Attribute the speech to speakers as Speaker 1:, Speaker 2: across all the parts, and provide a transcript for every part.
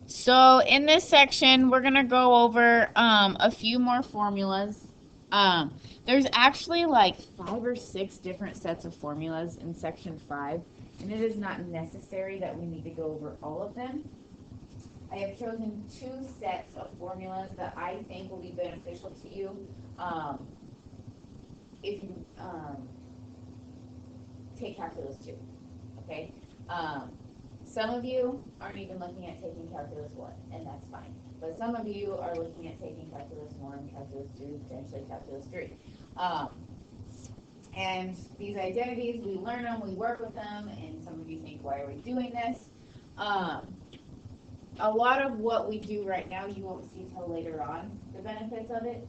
Speaker 1: So in this section, we're gonna go over a few more formulas. There's actually like 5 or 6 different sets of formulas in section 5, and it is not necessary that we need to go over all of them. I have chosen 2 sets of formulas that I think will be beneficial to you if you take calculus 2. Okay. Um, some of you aren't even looking at taking calculus 1, and that's fine. But some of you are looking at taking calculus 1, calculus 2, potentially calculus 3. Um, and these identities, we learn them, we work with them, and some of you think, why are we doing this? A lot of what we do right now, you won't see till later on, the benefits of it.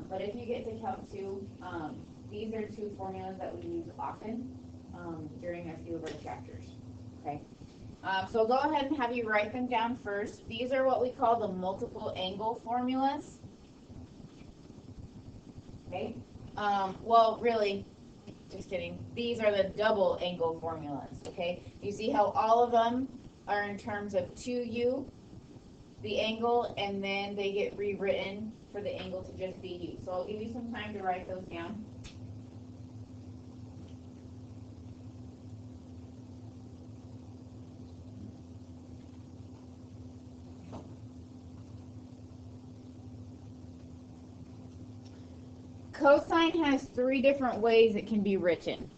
Speaker 1: But if you get to Calc 2, these are 2 formulas that we use often during a few of our chapters. Okay. So go ahead and have you write them down first. These are what we call the multiple angle formulas. Okay. Well, really, just kidding. These are the double angle formulas. Okay. You see how all of them are in terms of 2u, the angle, and then they get rewritten for the angle to just be u. So I'll give you some time to write those down. Cosine has 3 different ways it can be written.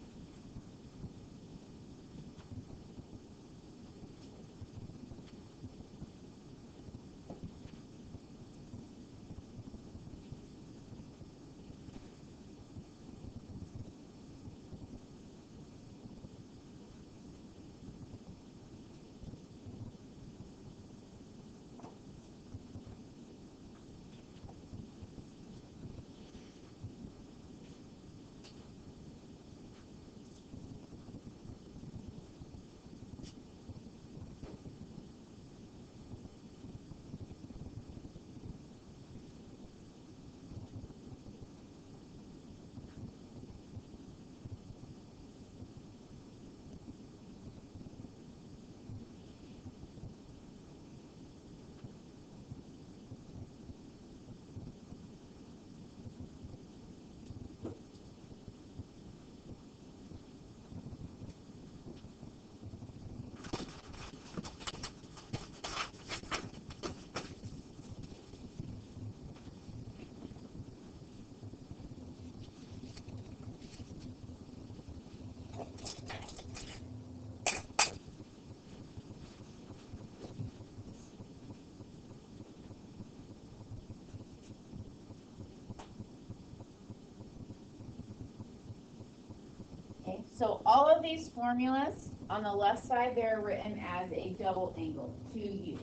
Speaker 1: Okay, so all of these formulas on the left side, they're written as a double angle, 2u.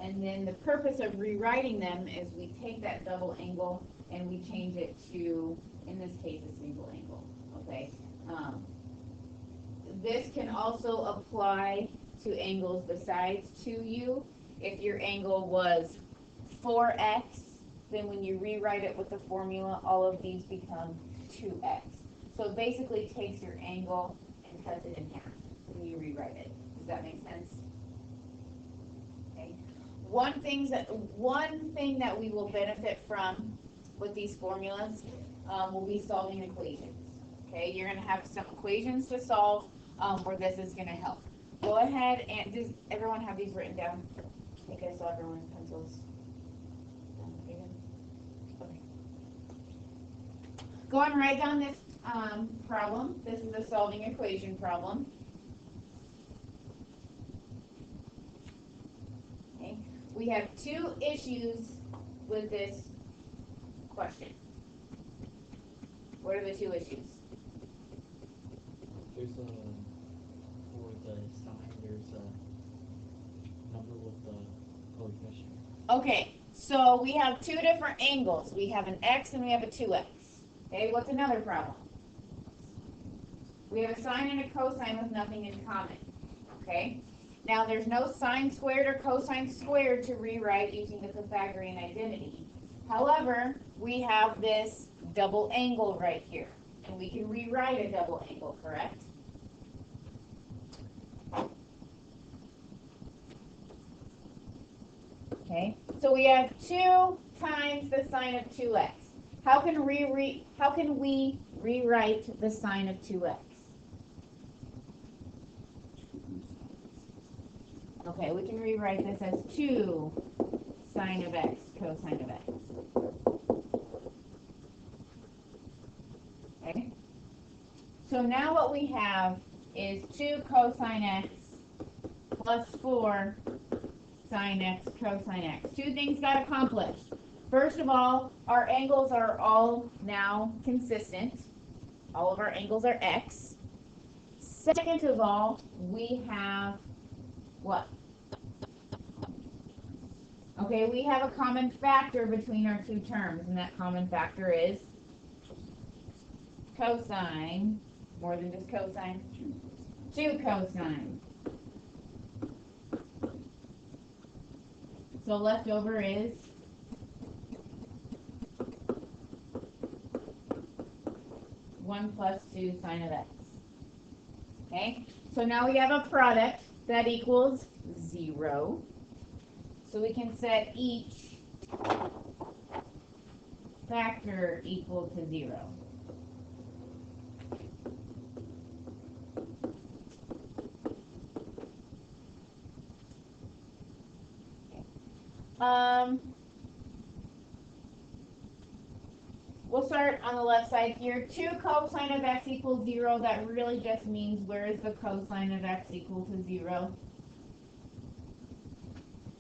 Speaker 1: And then the purpose of rewriting them is we take that double angle and we change it to, in this case, a single angle. Okay. This can also apply to angles besides 2u. If your angle was 4x, then when you rewrite it with the formula, all of these become 2x. So it basically takes your angle and cuts it in half when you rewrite it. Does that make sense? Okay. One thing that we will benefit from with these formulas will be solving equations. Okay, you're going to have some equations to solve where this is going to help. Go ahead and does everyone have these written down? Okay, so everyone's pencils. Okay. Go and write down this problem. This is a solving equation problem. Okay. We have 2 issues with this question. What are the 2 issues?
Speaker 2: There's a, for the sign, there's a number with the coefficient.
Speaker 1: Okay, so we have 2 different angles. We have an x and we have a 2x. Okay, what's another problem? We have a sine and a cosine with nothing in common. Okay, now there's no sine squared or cosine squared to rewrite using the Pythagorean identity. However, we have this double angle right here, and we can rewrite a double angle, correct? Okay, so we have 2 times the sine of 2x. How can we rewrite the sine of 2x? Okay, we can rewrite this as 2 sine of x cosine of x. Okay, so now what we have is 2 cosine x plus 4 sine x cosine x. 2 things got accomplished. First of all, our angles are all now consistent. All of our angles are x. Second of all, we have what? Okay, we have a common factor between our 2 terms, and that common factor is cosine, more than just cosine, 2 cosine. So left over is 1 plus 2 sine of x. Okay, so now we have a product that equals 0. So we can set each factor equal to 0. We'll start on the left side here. 2 cosine of x equals 0. That really just means where is the cosine of x equal to 0?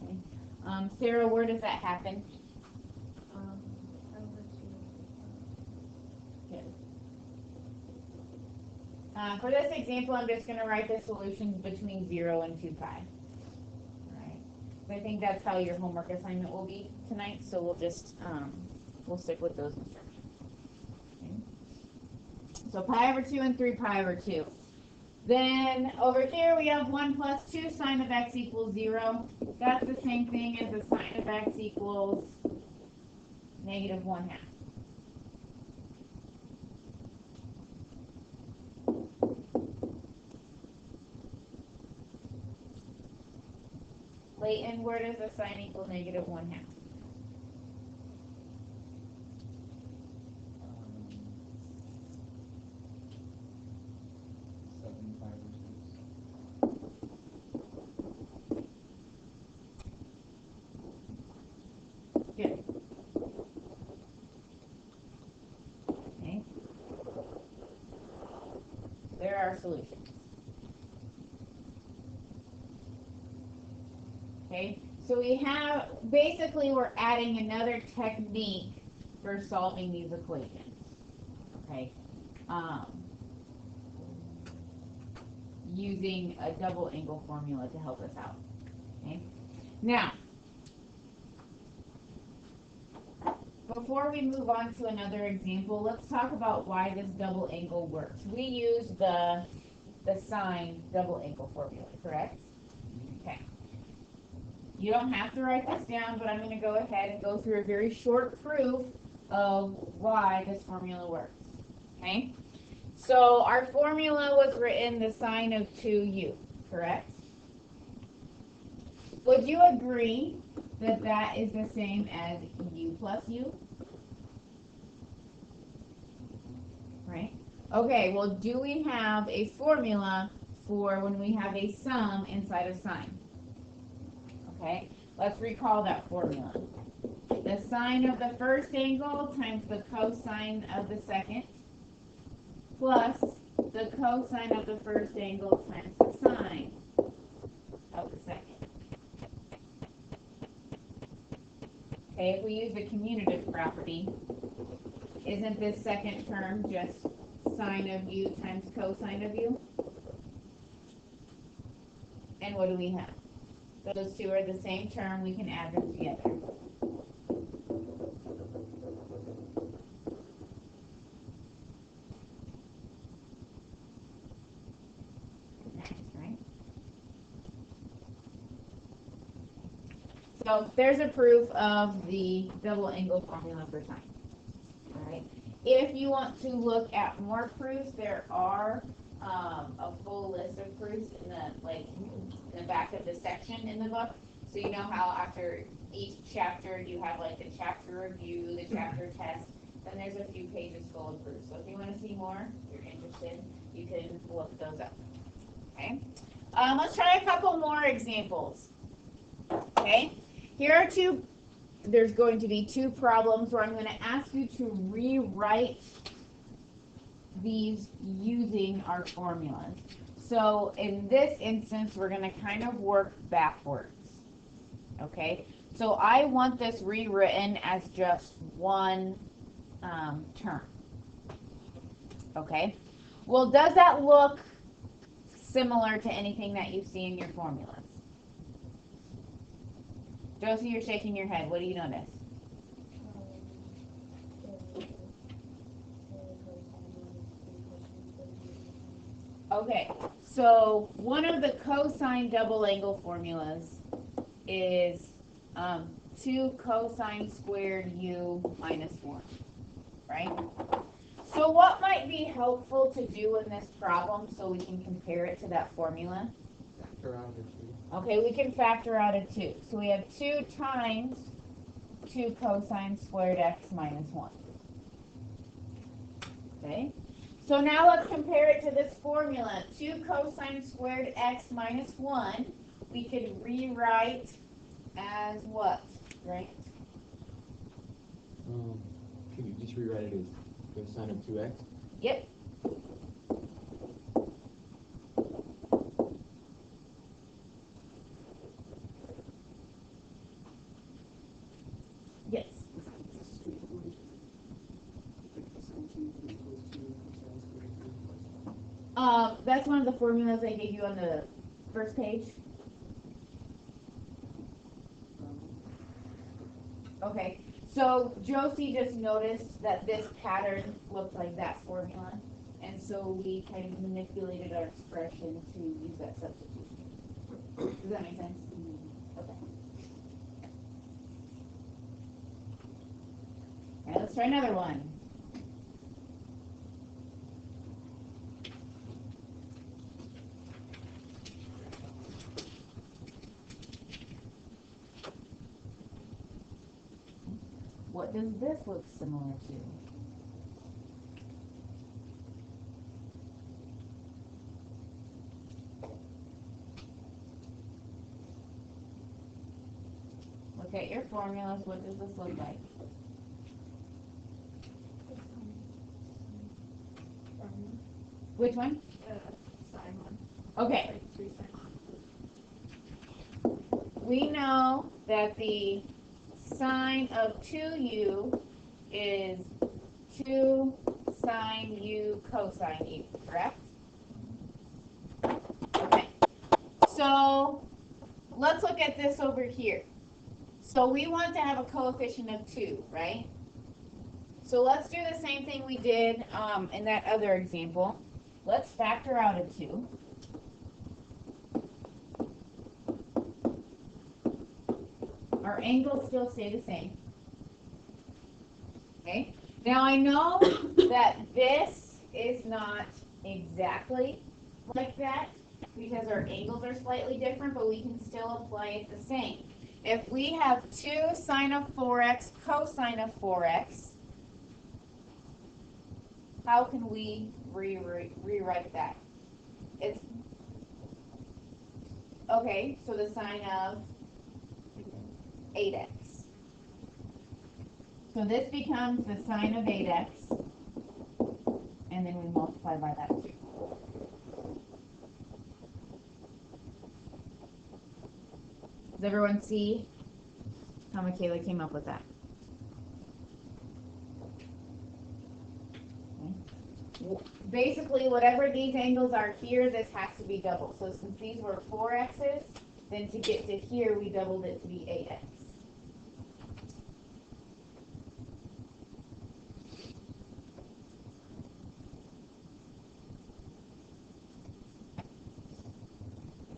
Speaker 1: Okay. Sarah, where does that happen? Good. For this example, I'm just going to write the solutions between 0 and 2 pi. Alright. So I think that's how your homework assignment will be tonight, so we'll just we'll stick with those instructions. So pi over 2 and 3 pi over 2. Then over here we have 1 plus 2 sine of x equals 0. That's the same thing as the sine of x equals negative 1/2. Layton, where does the sine equal negative 1/2?
Speaker 2: 7 5
Speaker 1: Good. Okay. There are solutions. Okay, so we have, basically we're adding another technique for solving these equations. Okay, using a double angle formula to help us out. Okay, now, before we move on to another example, let's talk about why this double angle works. We use the sine double angle formula, correct? Okay. You don't have to write this down, but I'm going to go ahead and go through a very short proof of why this formula works. Okay? So our formula was written the sine of 2u, correct? Would you agree that that is the same as u plus u? Right? Okay, well, do we have a formula for when we have a sum inside of sine? Okay, let's recall that formula. The sine of the first angle times the cosine of the second plus the cosine of the first angle times the sine of the second. Okay, if we use the commutative property, isn't this second term just sine of u times cosine of u? And what do we have? Those two are the same term, we can add them together. Right? So there's a proof of the double angle formula for sine. Alright. If you want to look at more proofs, there are a full list of proofs in the back of the section in the book. So you know how after each chapter you have like the chapter review, the chapter test, then there's a few pages full of proofs. So if you want to see more, if you're interested, you can look those up. Okay. Let's try a couple more examples. Okay. Here are two. There's going to be two problems where I'm going to ask you to rewrite these using our formulas. So in this instance, we're going to kind of work backwards. Okay, so I want this rewritten as just one term. Okay, well, does that look similar to anything that you see in your formulas? Josie, you're shaking your head. What do you notice? Okay, so one of the cosine double angle formulas is 2 cosine squared u minus 1, right? So what might be helpful to do in this problem so we can compare it to that formula?
Speaker 2: Factor out a 2.
Speaker 1: Okay, we can factor out a 2. So we have 2 times 2 cosine squared x minus 1. Okay, so now let's compare it to this formula. 2 cosine squared x minus 1, we could rewrite as what, right?
Speaker 3: Could you just rewrite it as cosine of 2x?
Speaker 1: Yep. Yes. That's one of the formulas I gave you on the first page. Okay, so Josie just noticed that this pattern looked like that formula, and so we kind of manipulated our expression to use that substitution. Does that make sense? Okay. All right, let's try another one. What does this look similar to? Look at your formulas. What does this look like? Which one?
Speaker 4: Sine one.
Speaker 1: Okay.
Speaker 4: Like 3 sine.
Speaker 1: We know that the sine of 2u is 2 sine u cosine u, correct? Okay. So let's look at this over here. So we want to have a coefficient of 2, right? So let's do the same thing we did in that other example. Let's factor out a 2. Our angles still stay the same. Okay. Now I know that this is not exactly like that because our angles are slightly different, but we can still apply it the same. If we have 2 sine of 4x cosine of 4x, how can we rewrite that? It's okay, so the sine of 8x. So this becomes the sine of 8x, and then we multiply by that 2. Does everyone see how Michaela came up with that? Okay. Basically, whatever these angles are here, this has to be doubled. So since these were 4x's, then to get to here, we doubled it to be 8x.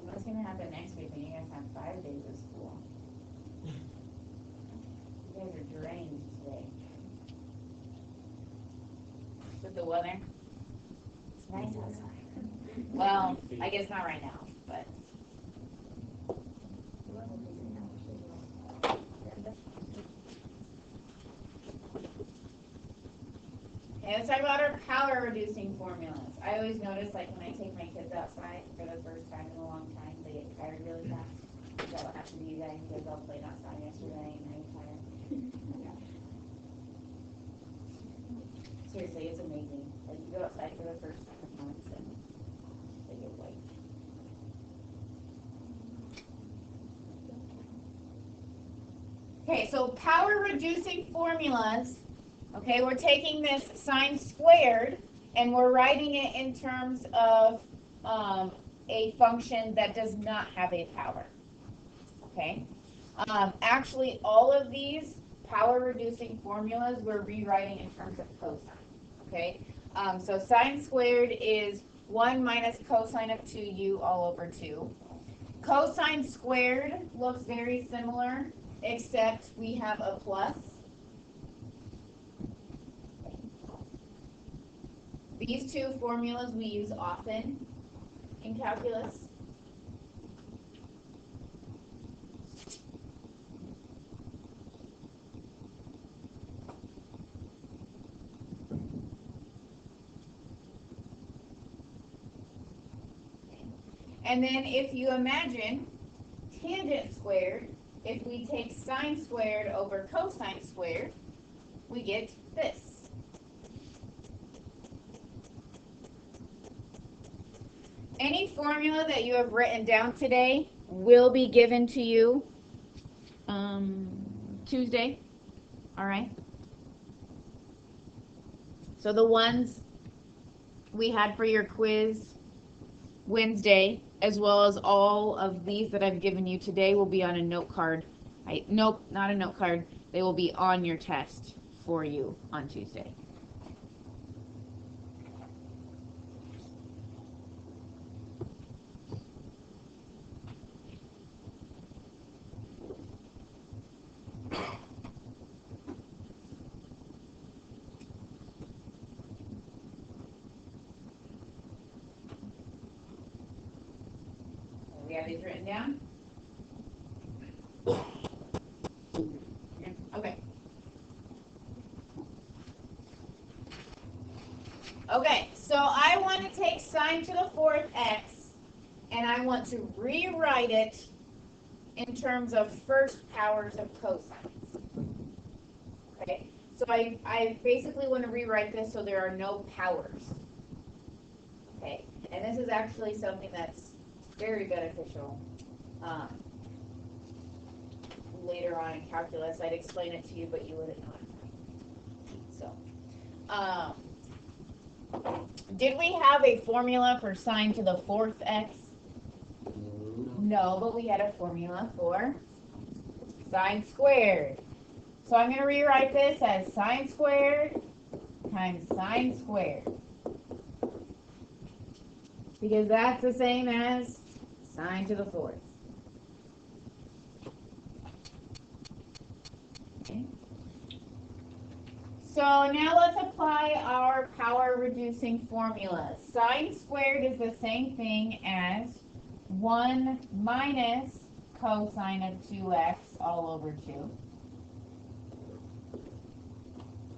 Speaker 1: What's going to happen next week when you guys have 5 days of school? You guys are drained today. With the weather? It's nice outside. Well, I guess not right now, but. Okay, let's talk about our power reducing formulas. I always notice, like when I take my kids outside for the first time in a long time, they get tired really fast. That will have to be you guys because all played outside yesterday and I'm tired. Seriously, it's amazing. Like you go outside for the first time in months and they get white. Okay, so power reducing formulas. Okay, we're taking this sine squared and we're writing it in terms of a function that does not have a power. Okay, actually all of these power reducing formulas we're rewriting in terms of cosine. Okay, so sine squared is 1 minus cosine of 2u all over 2. Cosine squared looks very similar, except we have a plus. These two formulas we use often in calculus. And then if you imagine tangent squared, if we take sine squared over cosine squared, we get this. Any formula that you have written down today will be given to you Tuesday. All right. So the ones we had for your quiz Wednesday, as well as all of these that I've given you today, will be on a note card. Nope, not a note card. They will be on your test for you on Tuesday. We have these written down? Okay. Okay, so I want to take sine to the fourth x, and I want to rewrite it in terms of first powers of cosines. Okay, so I basically want to rewrite this so there are no powers. Okay, and this is actually something that's very beneficial. Later on in calculus, I'd explain it to you, but you wouldn't know it. So, did we have a formula for sine to the fourth x? No, but we had a formula for sine squared. So I'm going to rewrite this as sine squared times sine squared. Because that's the same as sine to the fourth. Okay. So now let's apply our power reducing formulas. Sine squared is the same thing as 1 minus cosine of 2x all over 2.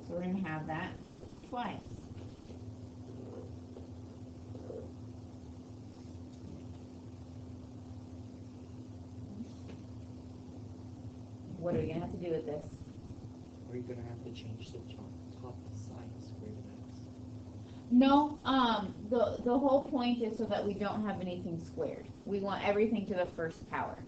Speaker 1: So we're going to have that twice. What are we going to have to do with this?
Speaker 2: Are you gonna have to change the top sine squared of x?
Speaker 1: No, the whole point is so that we don't have anything squared. We want everything to the first power.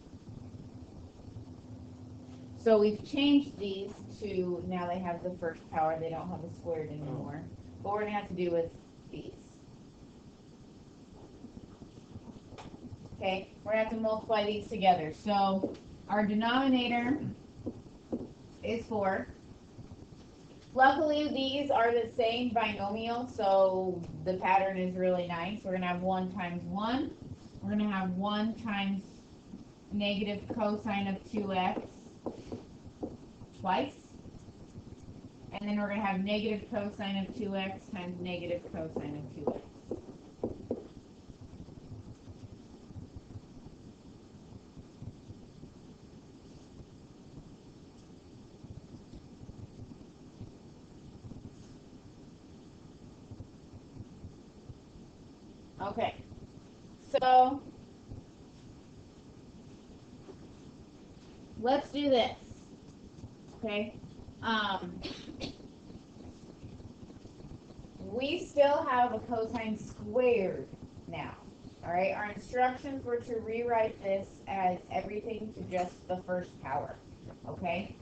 Speaker 1: So we've changed these to, now they have the first power, they don't have a squared anymore. But we're going to have to do with these. Okay, we're going to have to multiply these together. So our denominator is 4. Luckily, these are the same binomial, so the pattern is really nice. We're going to have 1 times 1. We're going to have 1 times negative cosine of 2x twice. And then we're going to have negative cosine of 2x times negative cosine of 2x. Okay, so let's do this. Okay, we still have a cosine squared now. All right, our instructions were to rewrite this as everything to just the first power. Okay,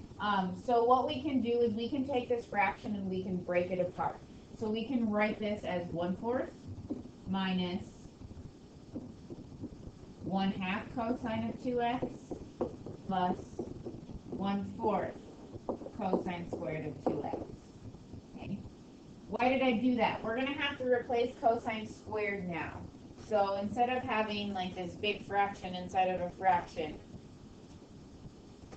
Speaker 1: so what we can do is we can take this fraction and we can break it apart. So we can write this as 1/4 minus 1/2 cosine of 2x plus 1/4 cosine squared of 2x. Okay. Why did I do that? We're going to have to replace cosine squared now. So instead of having like this big fraction inside of a fraction,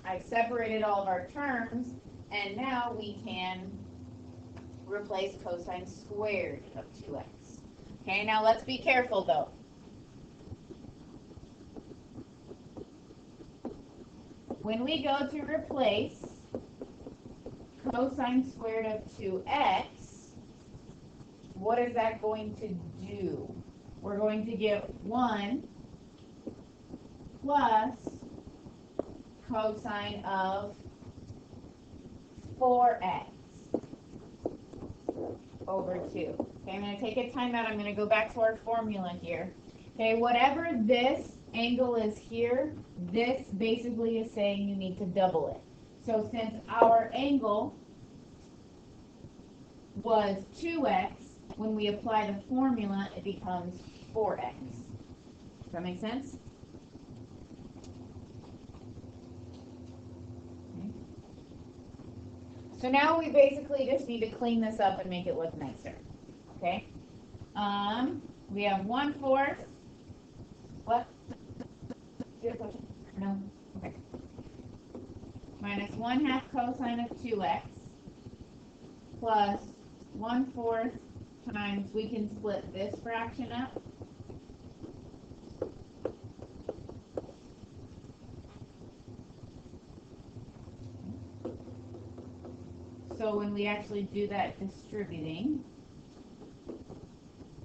Speaker 1: I've separated all of our terms, and now we can replace cosine squared of 2x. Okay, now let's be careful though. When we go to replace cosine squared of 2x, what is that going to do? We're going to get 1 plus cosine of 4x over 2. Okay, I'm going to take a time out. I'm going to go back to our formula here. Okay, whatever this angle is here, this basically is saying you need to double it. So since our angle was 2x, when we apply the formula, it becomes 4x. Does that make sense? Okay. So now we basically just need to clean this up and make it look nicer. Okay? We have 1/4. What? No. Okay. Minus 1/2 cosine of 2x plus 1/4 times, we can split this fraction up. So when we actually do that distributing,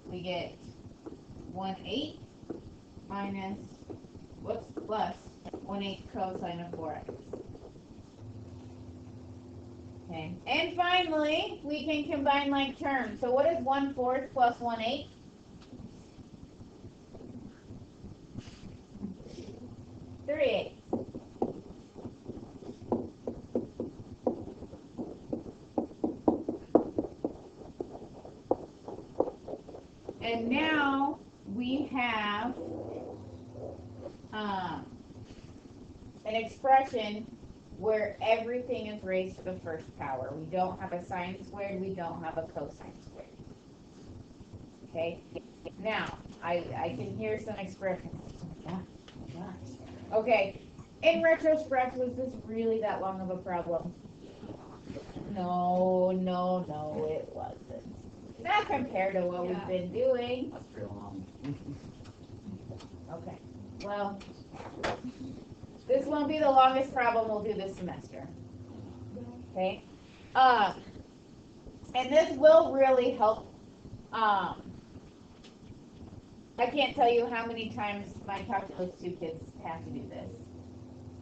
Speaker 1: we get 1/8 minus, plus 1/8 cosine of 4x. Okay, and finally, we can combine like terms. So what is 1/4 plus 1/8? Three-eighths. And now we have an expression where everything is raised to the first power. We don't have a sine squared, we don't have a cosine squared. Okay? Now, I can hear some expressions. Okay, in retrospect, was this really that long of a problem? No, it wasn't. Not compared to what we've been doing.
Speaker 2: That's pretty long.
Speaker 1: Okay, well, this won't be the longest problem we'll do this semester. Okay? And this will really help. I can't tell you how many times my calculus 2 kids have to do this.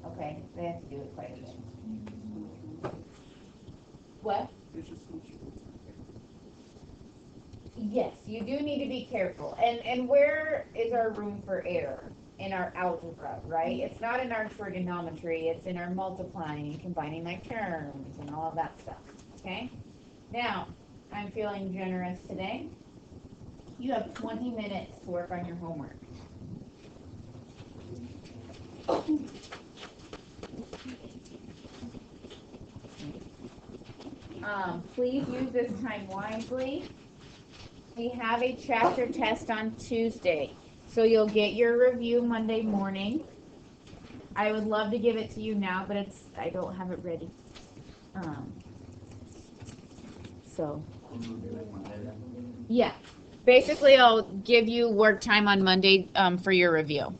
Speaker 1: Okay, they have to do it quite a bit. What? Yes, you do need to be careful. And where is our room for error? In our algebra, right? It's not in our trigonometry, it's in our multiplying and combining like terms and all of that stuff. Okay? Now, I'm feeling generous today. You have 20 minutes to work on your homework. Please use this time wisely. We have a chapter test on Tuesday, so you'll get your review Monday morning. I would love to give it to you now, but I don't have it ready. So, yeah. Basically, I'll give you work time on Monday for your review.